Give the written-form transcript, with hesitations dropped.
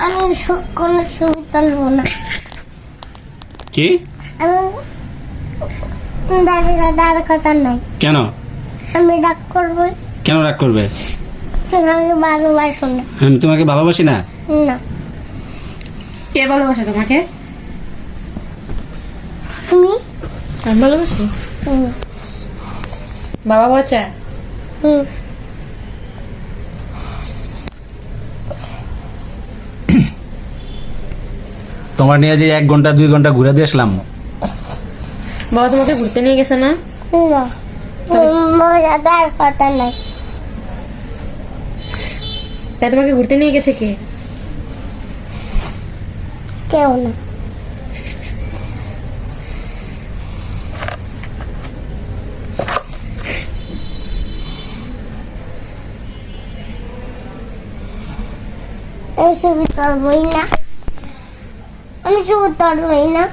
আমি কোনো ছবি তুলবো না। কি? আমি দাদার কথা নাই। কেন? আমি রাগ করবো। কেন রাগ করবে? তুমি আমাকে ভালোবাসো না। আমি তোমাকে ভালোবাসি না। না। কে ভালোবাসে তোমাকে? তুমি? আমি ভালোবাসি। হুম। বাবা বাচ্চা। হুম। তোমার নিয়ে যে 1 ঘন্টা 2 ঘন্টা ঘুরে দিয়ে আসলাম। বাবা তোমাকে ঘুরতে নিয়ে গেছে না? না। দাদার কথা নাই। তাই তোমাকে ঘুরতে নিয়ে গেছে কে? কেউ না। আমি ছবি তুলবই না। আমি ছবি তুলবই না।